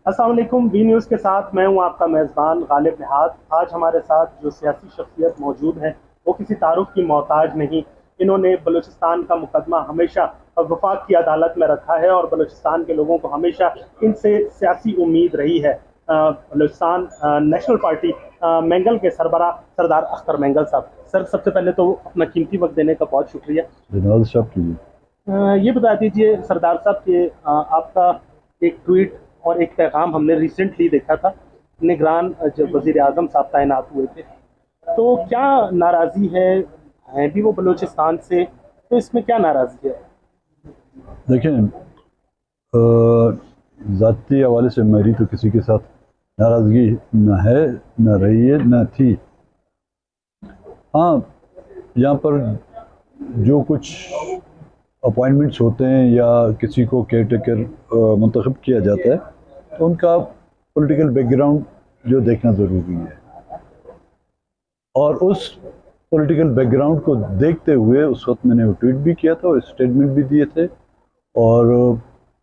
अस्सलाम वालेकुम। B news के साथ मैं हूं आपका मेज़बान गालिब निहाद। आज हमारे साथ जो सियासी शख्सियत मौजूद है वो किसी तारुफ की मोहताज नहीं। इन्होंने बलूचिस्तान का मुकदमा हमेशा वफाक की अदालत में रखा है और बलूचिस्तान के लोगों को हमेशा इनसे सियासी उम्मीद रही है। बलूचिस्तान नेशनल पार्टी मैंगल के सरबराह सरदार अख्तर मैंगल साहब। सर, सबसे पहले तो अपना कीमती वक्त देने का बहुत शुक्रिया। ये बता दीजिए सरदार साहब कि आपका एक ट्वीट और एक पैगाम हमने रिसेंटली देखा था। निगरान जब वज़ीर आज़म साहब तैनात हुए थे तो क्या नाराज़ी है भी वो बलूचिस्तान से, तो इसमें क्या नाराज़गी है? देखें, ज़ाती हवाले से मेरी तो किसी के साथ नाराज़गी न है, न रही है, न थी। हाँ, यहाँ पर जो कुछ अपॉइंटमेंट्स होते हैं या किसी को केयर टेकर मुंतखब किया जाता है तो उनका पॉलिटिकल बैकग्राउंड जो देखना ज़रूरी है, और उस पॉलिटिकल बैकग्राउंड को देखते हुए उस वक्त मैंने वो ट्वीट भी किया था और स्टेटमेंट भी दिए थे, और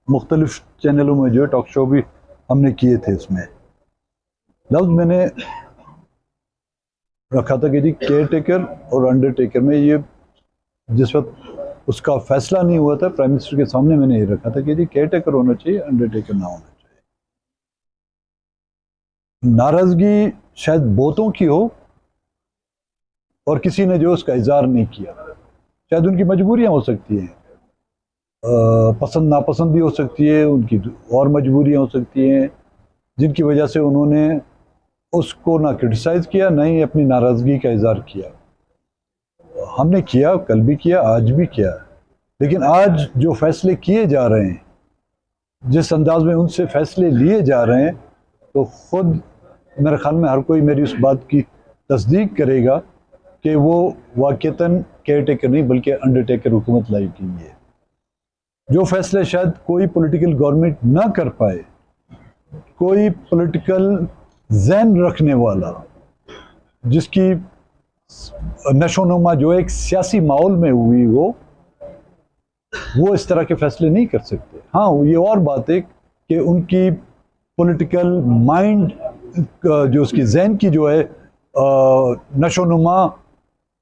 मुख्तलिफ चैनलों में जो है टॉक शो भी हमने किए थे। इसमें लफ्ज़ मैंने रखा था कि जी केयर टेकर और अंडरटेकर में, ये जिस वक्त उसका फैसला नहीं हुआ था प्राइम मिनिस्टर के सामने मैंने ये रखा था कि जी केयर टेकर होना चाहिए, अंडरटेकर ना होना चाहिए। नाराज़गी शायद बहुतों की हो और किसी ने जो उसका इज़हार नहीं किया। शायद उनकी मजबूरियां हो सकती हैं, पसंद नापसंद भी हो सकती है, उनकी और मजबूरियां हो सकती हैं जिनकी वजह से उन्होंने उसको ना क्रिटिसाइज़ किया, ना ही अपनी नाराज़गी का इज़हार किया। हमने किया, कल भी किया, आज भी किया। लेकिन आज जो फैसले किए जा रहे हैं, जिस अंदाज में उनसे फैसले लिए जा रहे हैं, तो ख़ुद मेरे ख्याल में हर कोई मेरी उस बात की तस्दीक करेगा कि वो वाक़ईतन केयर टेकर नहीं बल्कि अंडरटेकर हुकूमत लाई गई है। जो फैसले शायद कोई पॉलिटिकल गवर्नमेंट ना कर पाए, कोई पॉलिटिकल ज़हन रखने वाला जिसकी नशोनुमा जो एक सियासी माहौल में हुई वो इस तरह के फैसले नहीं कर सकते। हाँ, ये और बात है कि उनकी पॉलिटिकल माइंड जो उसकी जहन की जो है नशोनुमा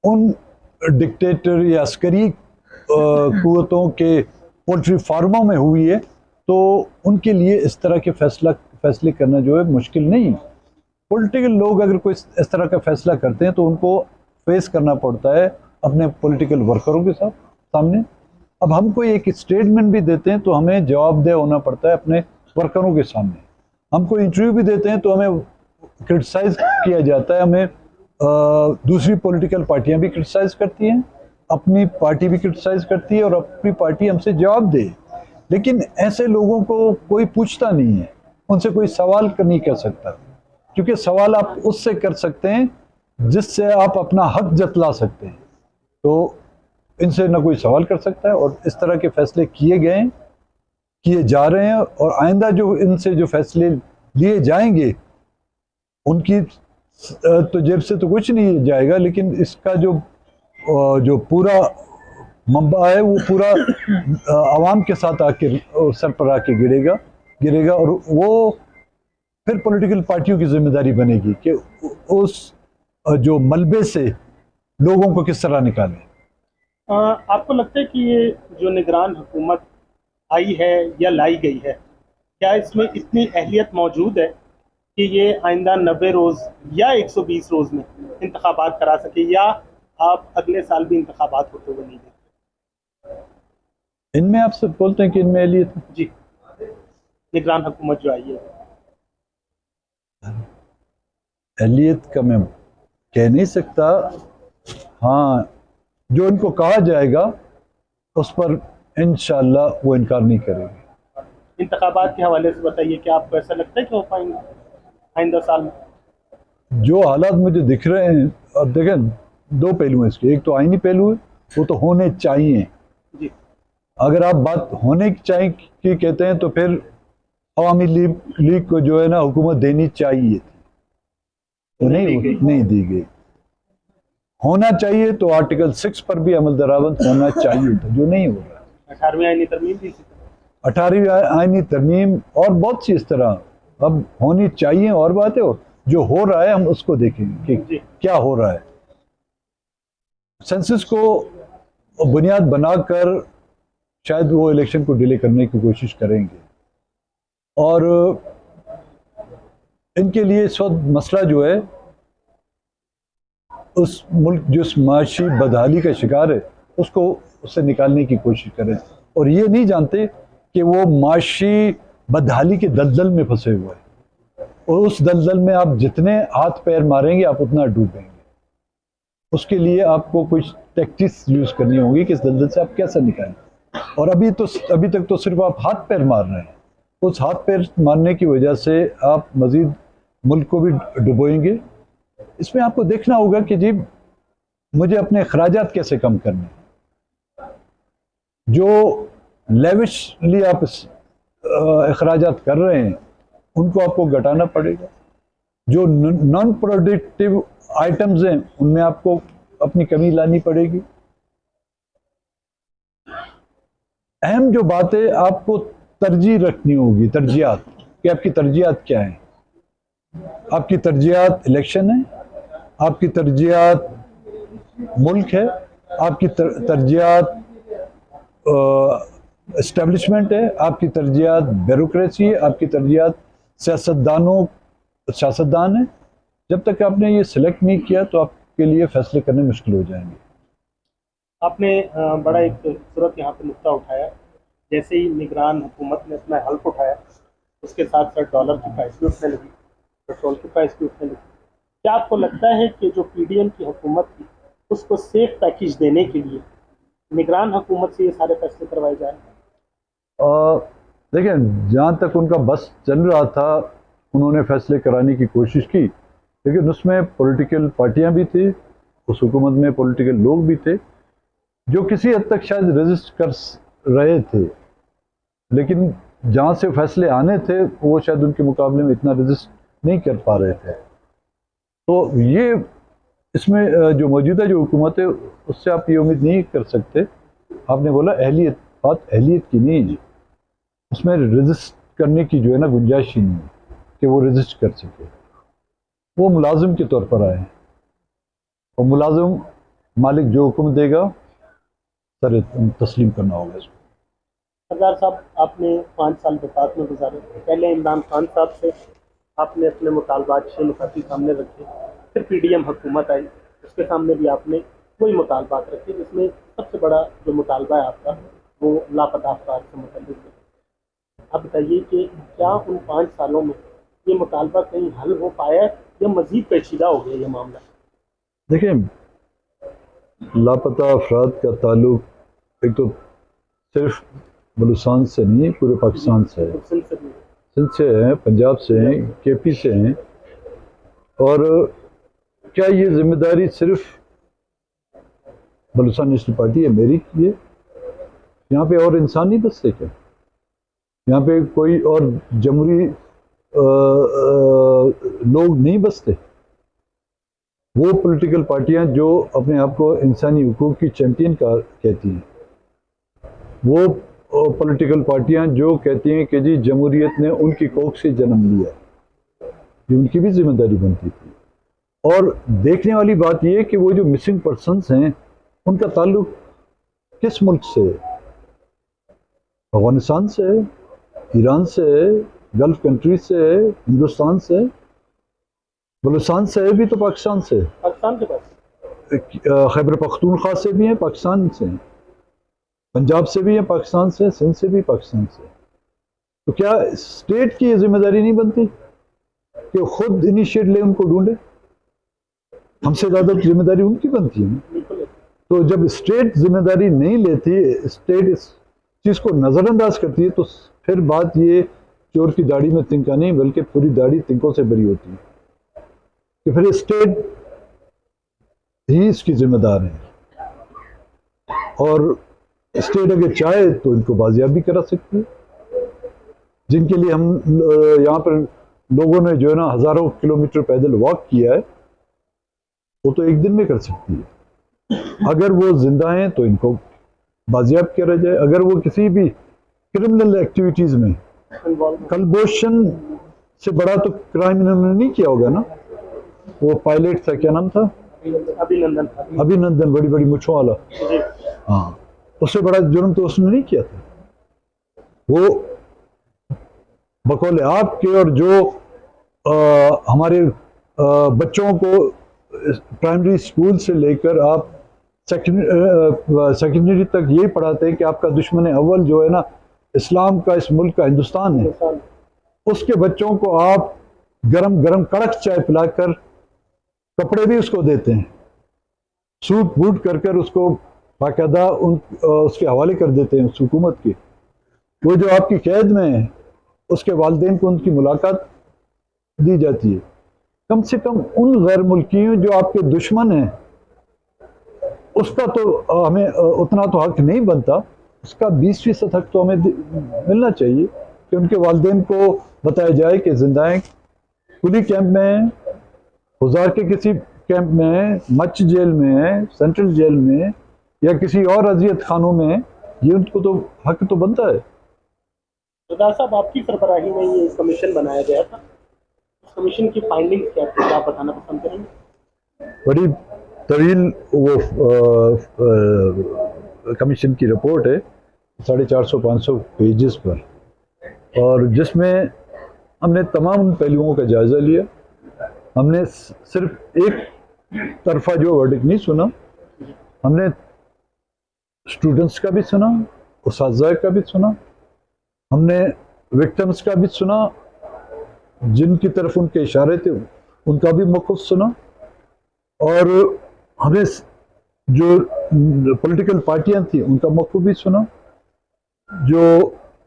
उन डिक्टेटर या अस्करी कुव्वतों के पोल्ट्री फार्मों में हुई है, तो उनके लिए इस तरह के फैसले करना जो है मुश्किल नहीं। पॉलिटिकल लोग अगर कोई इस तरह का फैसला करते हैं तो उनको फेस करना पड़ता है अपने पॉलिटिकल वर्करों के सामने। अब हम कोई एक स्टेटमेंट भी देते हैं तो हमें जवाबदेह होना पड़ता है अपने वर्करों के सामने। हम कोई इंटरव्यू भी देते हैं तो हमें क्रिटिसाइज़ किया जाता है, हमें दूसरी पॉलिटिकल पार्टियां भी क्रिटिसाइज़ करती हैं, अपनी पार्टी भी क्रिटिसाइज़ करती है और अपनी पार्टी हमसे जवाब दे। लेकिन ऐसे लोगों को कोई पूछता नहीं है, उनसे कोई सवाल नहीं कर सकता, क्योंकि सवाल आप उससे कर सकते हैं जिससे आप अपना हक जतला सकते हैं। तो इनसे ना कोई सवाल कर सकता है, और इस तरह के फैसले किए जा रहे हैं, और आइंदा जो इनसे जो फैसले लिए जाएंगे उनकी तो जेब से तो कुछ नहीं जाएगा, लेकिन इसका जो पूरा मंबा है वो पूरा आवाम के साथ आके सर पर आके गिरेगा और वो फिर पॉलिटिकल पार्टियों की जिम्मेदारी बनेगी कि उस जो मलबे से लोगों को किस तरह निकालें। आपको लगता है कि ये जो निगरान हुकूमत आई है या लाई गई है, क्या इसमें इतनी अहलियत मौजूद है कि ये आइंदा 90 रोज़ या 120 रोज़ में इंतखाबात करा सके, या आप अगले साल भी इंतखाबात होते हुए नहीं देखते? इनमें आप सब बोलते हैं कि इनमें अहलियत है? जी, निगरान हुकूमत जो आई है, अहलियत का मैं कह नहीं सकता। हाँ, जो इनको कहा जाएगा उस पर इंशाअल्लाह वो इनकार नहीं करेंगे। इंतखाबात के हवाले से बताइए, क्या आपको ऐसा लगता है कि हो पाएंगे आइंदा साल में? जो हालात मुझे दिख रहे हैं, अब देखें, दो पहलू हैं इसके। एक तो आईनी पहलू है, वो तो होने चाहिए जी। अगर आप बात होने की चाहिए की कहते हैं तो फिर अवामी लीग को जो है ना हुकूमत देनी चाहिए थी, तो नहीं दी गई। होना चाहिए तो आर्टिकल 6 पर भी अमल दरामद होना चाहिए था, जो नहीं हो रहा। 18वीं आईनी तरमीम भी, 18वीं आईनी तरमीम और बहुत सी इस तरह अब होनी चाहिए और बात है, और जो हो रहा है हम उसको देखेंगे कि क्या हो रहा है। सेंसस को बुनियाद बनाकर शायद वो इलेक्शन को डिले करने की कोशिश करेंगे, और इनके लिए इस वक्त मसला जो है उस मुल्क जो माशी बदहाली का शिकार है उसको उससे निकालने की कोशिश करें, और ये नहीं जानते कि वो माशी बदहाली के दलदल में फंसे हुए हैं, और उस दलदल में आप जितने हाथ पैर मारेंगे आप उतना डूबेंगे। उसके लिए आपको कुछ टैक्टिक्स यूज करनी होगी कि इस दलदल से आप कैसे निकालें। और अभी तक तो सिर्फ आप हाथ पैर मार रहे हैं, उस हाथ पैर मारने की वजह से आप मजीद मुल्क को भी डुबोएंगे। इसमें आपको देखना होगा कि जी मुझे अपने अखराजात कैसे कम करने, जो लेविशली आप अखराजात कर रहे हैं उनको आपको घटाना पड़ेगा, जो नॉन प्रोडक्टिव आइटम्स हैं उनमें आपको अपनी कमी लानी पड़ेगी। अहम जो बात है आपको तरजीह रखनी होगी, तरजीहात कि आपकी तरजीहात क्या है। आपकी तरजीहात इलेक्शन है, आपकी तरजीहात मुल्क है, आपकी तरजीहात एस्टेब्लिशमेंट है, आपकी तरजीहात ब्यूरोक्रेसी है, आपकी तरजीहात सियासतदान है। जब तक आपने ये सिलेक्ट नहीं किया तो आपके लिए फैसले करने मुश्किल हो जाएंगे। आपने बड़ा एक खूबसूरत यहाँ पे नुक्ता उठाया, जैसे ही निगरान हुकूमत ने अपना हल्फ उठाया उसके साथ साथ डॉलर की प्राइस भी उठने लगी, पेट्रोल की प्राइस भी उठने लगी। क्या आपको लगता है कि जो पीडीएम की हुकूमत थी उसको सेफ पैकेज देने के लिए निगरान हुकूमत से ये सारे फैसले करवाए जाए? देखिए, जहाँ तक उनका बस चल रहा था उन्होंने फैसले कराने की कोशिश की, लेकिन उसमें पॉलिटिकल पार्टियां भी थी, उस हुकूमत में पॉलिटिकल लोग भी थे जो किसी हद तक शायद रेजिस्ट कर रहे थे, लेकिन जहाँ से फैसले आने थे वो शायद उनके मुकाबले में इतना रेजिस्ट नहीं कर पा रहे थे। तो ये इसमें जो मौजूदा जो हुकूमत है उससे आप ये उम्मीद नहीं कर सकते। आपने बोला अहलियत, बात अहलियत की नहीं है, उसमें रेजिस्ट करने की जो है ना गुंजाइश ही नहीं कि वो रेजिस्ट कर सके। वो मुलाजिम के तौर पर आए और मुलाजिम मालिक जो हुक्म देगा सर तस्लीम करना होगा इसको। सरदार साहब, आपने 5 साल बितात में गुजारे। पहले इमरान खान साहब से आपने अपने मुतालबात 6 नुकाती सामने रखे, फिर पीडीएम हुकूमत आई, उसके सामने भी आपने वही मुतालबात रखे, जिसमें सबसे बड़ा जो मुतालबा है आपका वो लापता अफराद से मुतल्लिक़ है। अब बताइए कि क्या उन 5 सालों में ये मुतालबा कहीं हल हो पाया या मज़ीद पेचीदा हो गया ये मामला? देखिए, लापता अफराद का ताल्लुक एक तो सिर्फ बलूचिस्तान से नहीं पूरे पाकिस्तान से है, सिंध से हैं, पंजाब से हैं, केपी से हैं। और क्या ये जिम्मेदारी सिर्फ बलूचिस्तान नेशनल पार्टी है मेरी की है? यहाँ पे और इंसान नहीं बसते क्या? यहाँ पे कोई और जमहूरी लोग नहीं बसते? वो पॉलिटिकल पार्टियां जो अपने आप को इंसानी हुकूक की चैंपियन कहती हैं, वो पॉलिटिकल पार्टियां जो कहती हैं कि जी जमहूरियत ने उनकी कोख से जन्म लिया, ये उनकी भी जिम्मेदारी बनती थी। और देखने वाली बात यह है कि वो जो मिसिंग पर्सन्स हैं उनका ताल्लुक किस मुल्क से है? अफगानिस्तान से है, ईरान से है, गल्फ कंट्री से है, हिंदुस्तान से है, बलूचिस्तान से है भी तो पाकिस्तान से, पाकिस्तान के पास खैबर पख्तूनख्वा से भी हैं, पाकिस्तान से हैं, पंजाब से भी हैं, पाकिस्तान से, सिंध से भी पाकिस्तान से। तो क्या स्टेट की ये जिम्मेदारी नहीं बनती कि खुद इनिशिएट ले उनको ढूंढे? हमसे ज़्यादा जिम्मेदारी उनकी बनती है। तो जब स्टेट जिम्मेदारी नहीं लेती, स्टेट इस चीज़ को नज़रअंदाज करती है, तो फिर बात ये चोर की दाढ़ी में तिनका नहीं बल्कि पूरी दाढ़ी तिनकों से भरी होती है कि फिर स्टेट ही इसकी जिम्मेदार है। और स्टेट अगर चाहे तो इनको बाजियाब भी करा सकती है, जिनके लिए हम यहाँ पर लोगों ने जो है ना हज़ारों किलोमीटर पैदल वॉक किया है, वो तो एक दिन में कर सकती है। अगर वो जिंदा हैं तो इनको बाजियाब करा जाए। अगर वो किसी भी क्रिमिनल एक्टिविटीज़ में कलबोशन से बड़ा तो क्राइम इन्होंने नहीं किया होगा ना। वो पायलट था, क्या नाम था? अभिनंदन। अभिनंदन, बड़ी बड़ी मुछों वाला। जी। हाँ, उससे बड़ा जुर्म तो उसने नहीं किया था। वो बकौल आपके और जो हमारे बच्चों को प्राइमरी स्कूल से लेकर आप सेकेंडरी तक यही पढ़ाते हैं कि आपका दुश्मन अव्वल जो है ना इस्लाम का, इस मुल्क का, हिंदुस्तान है। उसके बच्चों को आप गरम गरम कड़क चाय पिलाकर कपड़े भी उसको देते हैं, सूट बूट कर कर उसको बाकायदा उसके हवाले कर देते हैं उस हुकूमत के। वो जो आपकी कैद में है उसके वालिदैन को उनकी मुलाकात दी जाती है। कम से कम उन गैर मुल्कियों जो आपके दुश्मन हैं उसका तो हमें उतना तो हक नहीं बनता, उसका 20% हक तो हमें मिलना चाहिए कि उनके वालिदैन को बताया जाए कि जिंदाएं कुली कैंप में हैं, हुजार के किसी कैंप में हैं, मच जेल में हैं, सेंट्रल जेल में या किसी और अजियत खानों में, ये उनको तो हक तो बनता है। सरदार साहब, आपकी सरबराही में ये कमीशन बनाया गया था, उस कमीशन की फाइंडिंग्स क्या थी, आप बताना पसंद करेंगे? बड़ी तवील वो कमीशन की रिपोर्ट है, 450-500 पेजेस पर, और जिसमें हमने तमाम उन पहलुओं का जायज़ा लिया। हमने सिर्फ एक तरफा जो वर्डिक्ट नहीं सुना, हमने स्टूडेंट्स का भी सुना, उस्ताज़ का भी सुना, हमने विक्टिम्स का भी सुना, जिनकी तरफ उनके इशारे थे उनका भी मौक़िफ़ सुना, और हमें जो पॉलिटिकल पार्टियां थी उनका मौक़िफ़ भी सुना, जो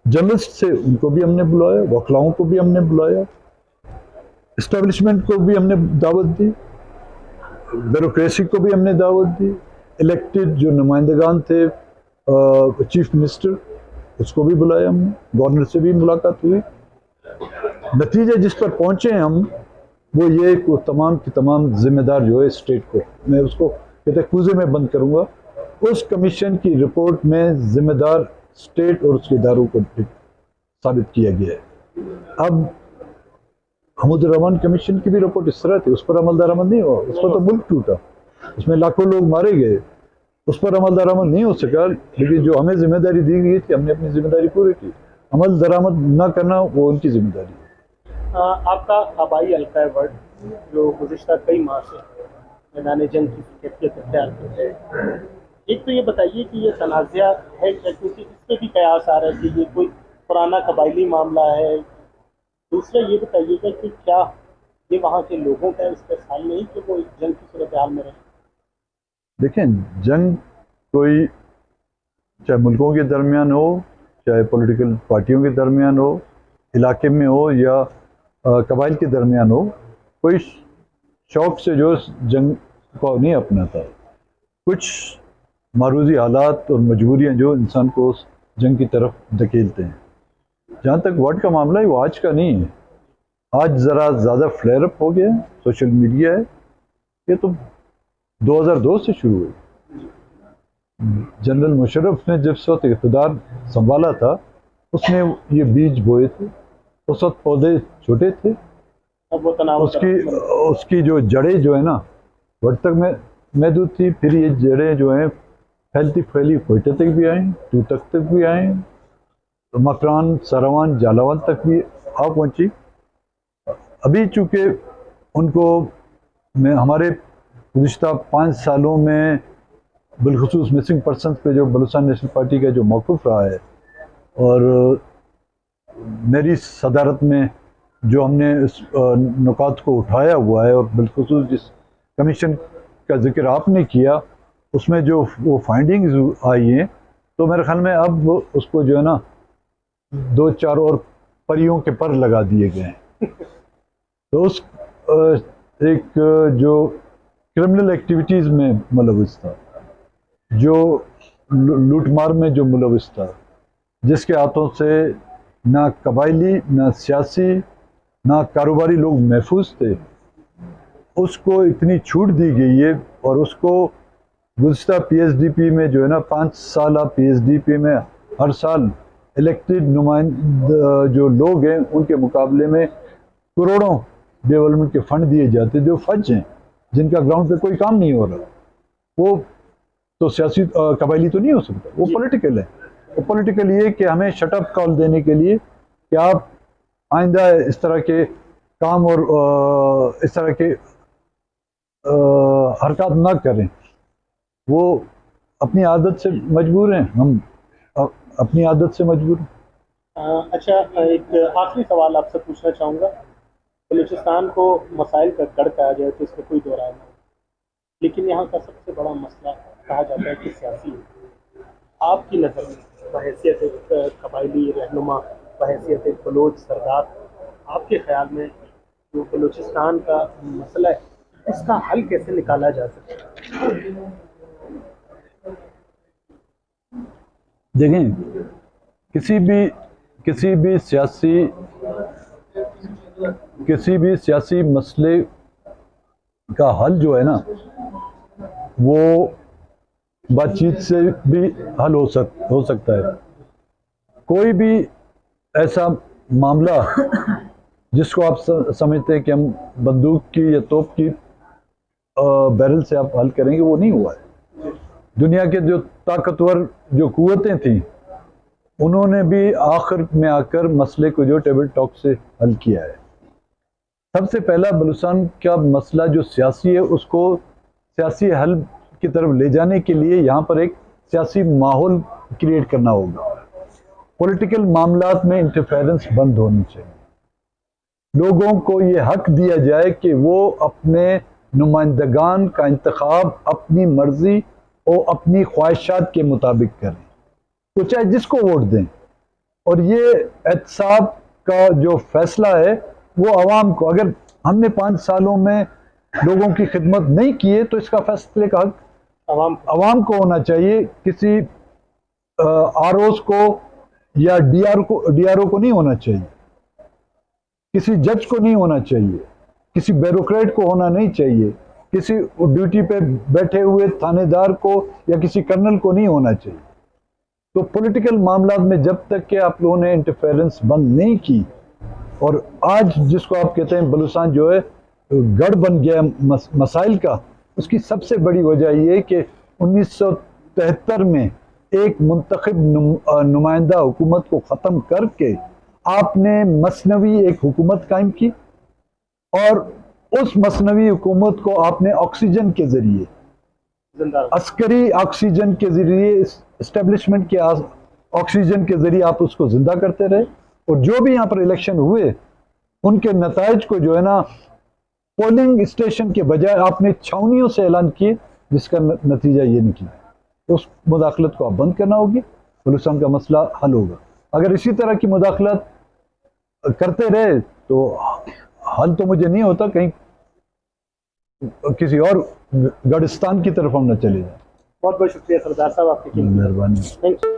जर्नलिस्ट थे उनको भी हमने बुलाया, वकलाओं को भी हमने बुलाया, इस्टेब्लिशमेंट को भी हमने दावत दी, ब्यूरोक्रेसी को भी हमने दावत दी, इलेक्टेड जो नुमाइंदगान थे चीफ मिनिस्टर उसको भी बुलाया हमने, गवर्नर से भी मुलाकात हुई। नतीजे जिस पर पहुंचे हम वो ये कि तमाम की तमाम जिम्मेदार जो है स्टेट को, मैं उसको कहते कूजे में बंद करूंगा, उस कमीशन की रिपोर्ट में जिम्मेदार स्टेट और उसके इदारों को साबित किया गया है। अब हमुद-उर-रहमान कमीशन की भी रिपोर्ट इस तरह थी, उस पर अमल दरामद नहीं हुआ, उस पर तो मुल्क टूटा, उसमें लाखों लोग मारे गए, उस पर अमल दरामद नहीं हो सका। लेकिन जो हमें जिम्मेदारी दी गई थी हमने अपनी जिम्मेदारी पूरी की, अमल दरामद न करना वो उनकी जिम्मेदारी है। आपका आबाई हल्का वर्ड जो गुज़िश्ता कई माह से मैदान जंग की कैफियत अख्तियार करते हैं, एक तो ये बताइए कि ये तनाज़ा है क्या, क्योंकि इस पर भी कयास आ रहा है कि ये कोई पुराना कबायली मामला है। दूसरा ये बताइएगा कि क्या ये वहाँ के लोगों का इस्तेहसाल नहीं कि वो जंग की सूरत हाल में रहे? देखें, जंग कोई चाहे मुल्कों के दरमियान हो, चाहे पॉलिटिकल पार्टियों के दरमियान हो, इलाके में हो या कबाइल के दरमियान हो, कोई शौक से जो जंग को नहीं अपनाता। कुछ मारूजी हालात और मजबूरियाँ जो इंसान को उस जंग की तरफ धकेलते हैं। जहाँ तक वर्ड का मामला है वो आज का नहीं है, आज ज़रा ज़्यादा फ्लेयर अप हो गया, सोशल मीडिया है, ये तो 2002 से शुरू हुई। जनरल मुशर्रफ ने जिस वक्त इक़्तिदार संभाला था उसने ये बीज बोए थे, उस वक्त पौधे छोटे थे, अब वो तनाव उसकी जो जड़ें जो है ना वर्ड तक में महदूद थी, फिर ये जड़ें जो हैं फैलती फैली कोयटे तक भी आए, टूटक तक भी आए, तो मकरान, सरावान, जालावान तक भी आ पहुँची। अभी चूँकि उनको हमारे गुज़िश्ता 5 सालों में बिलखुसूस मिसिंग पर्सन पे जो बलूचिस्तान नेशनल पार्टी का जो मौक़िफ़ रहा है और मेरी सदारत में जो हमने इस नुकात को उठाया हुआ है, और बिलखुसूस जिस कमीशन का जिक्र आपने किया उसमें जो वो फाइंडिंग्स आई हैं, तो मेरे ख्याल में अब उसको जो है ना 2-4 और परियों के पर लगा दिए गए हैं। तो उस एक जो क्रिमिनल एक्टिविटीज़ में मुलविस था, जो लूटमार में जो मुलविस था, जिसके हाथों से ना कबायली, ना सियासी, ना कारोबारी लोग महफूज थे, उसको इतनी छूट दी गई है। और उसको गुज़िश्ता PSDP में जो है ना 5 साल PSDP में हर साल इलेक्टेड नुमाइंद जो लोग हैं उनके मुकाबले में करोड़ों डेवलपमेंट के फंड दिए जाते जो फज हैं, जिनका ग्राउंड पे कोई काम नहीं हो रहा, वो तो सियासी कबायली तो नहीं हो सकता, वो पॉलिटिकल है। वो पॉलिटिकल ये कि हमें शटअप कॉल देने के लिए कि आप आइंदा इस तरह के काम और इस तरह के हरकत ना करें। वो अपनी आदत से मजबूर हैं, हम अपनी आदत से मजबूर हैं। अच्छा, एक आखिरी सवाल आपसे पूछना चाहूँगा। बलूचिस्तान को मसाइल का गढ़ कहा जाए तो इसमें कोई दो राय नहीं, लेकिन यहाँ का सबसे बड़ा मसला कहा जाता है कि सियासी है। आपकी नज़र में बहैसियत एक कबायली रहनुमा, बहैसियत एक बलोच सरदार, आपके ख्याल में जो बलूचिस्तान का मसला है इसका हल कैसे निकाला जा सकता है? देखें, किसी भी सियासी मसले का हल जो है ना, वो बातचीत से भी हल हो सकता है। कोई भी ऐसा मामला जिसको आप समझते हैं कि हम बंदूक की या तोप की बैरल से आप हल करेंगे, वो नहीं हुआ है। दुनिया के जो ताकतवर जो कुव्वतें थी, उन्होंने भी आखिर में आकर मसले को जो टेबल टॉक से हल किया है। सबसे पहला बलूचिस्तान का मसला जो सियासी है, उसको सियासी हल की तरफ ले जाने के लिए यहाँ पर एक सियासी माहौल क्रिएट करना होगा। पॉलिटिकल मामलात में इंटरफेरेंस बंद होनी चाहिए। लोगों को ये हक दिया जाए कि वो अपने नुमाइंदगान का इंतखाब अपनी मर्जी और अपनी ख्वाहिशात के मुताबिक करें, तो चाहे जिसको वोट दें। और ये एहतसाब का जो फैसला है वो आवाम को, अगर हमने 5 सालों में लोगों की खिदमत नहीं की है तो इसका फैसले का हक आवाम को होना चाहिए। किसी आरओस को या डीआरओ को नहीं होना चाहिए, किसी जज को नहीं होना चाहिए, किसी ब्यूरोक्रेट को होना नहीं चाहिए, किसी ड्यूटी पे बैठे हुए थानेदार को या किसी कर्नल को नहीं होना चाहिए। तो पॉलिटिकल मामलात में जब तक कि आप लोगों ने इंटरफेरेंस बंद नहीं की, और आज जिसको आप कहते हैं बलूचिस्तान जो है गढ़ बन गया मसाइल का, उसकी सबसे बड़ी वजह यह है कि 1973 में एक मुंतखब नुमाइंदा हुकूमत को ख़त्म करके आपने मसनवी एक हुकूमत कायम की, और उस मसनवी हुकूमत को आपने ऑक्सीजन के ज़रिए, अस्करी ऑक्सीजन के ज़रिए, इस्टेब्लिशमेंट के ऑक्सीजन के ज़रिए आप उसको ज़िंदा करते रहे। और जो भी यहाँ पर इलेक्शन हुए, उनके नताइज को जो है ना, पोलिंग स्टेशन के बजाय आपने छावनियों से ऐलान किए, जिसका नतीजा ये निकला। तो उस मुदाखलत को आप बंद करना होगी, बलूचिस्तान का मसला हल होगा। अगर इसी तरह की मुदाखलत करते रहे तो हल तो मुझे नहीं होता, कहीं किसी और गढ़स्तान की तरफ हम न चले जाए। बहुत बहुत शुक्रिया सरदार साहब, आपकी मेहरबानी। Thank you.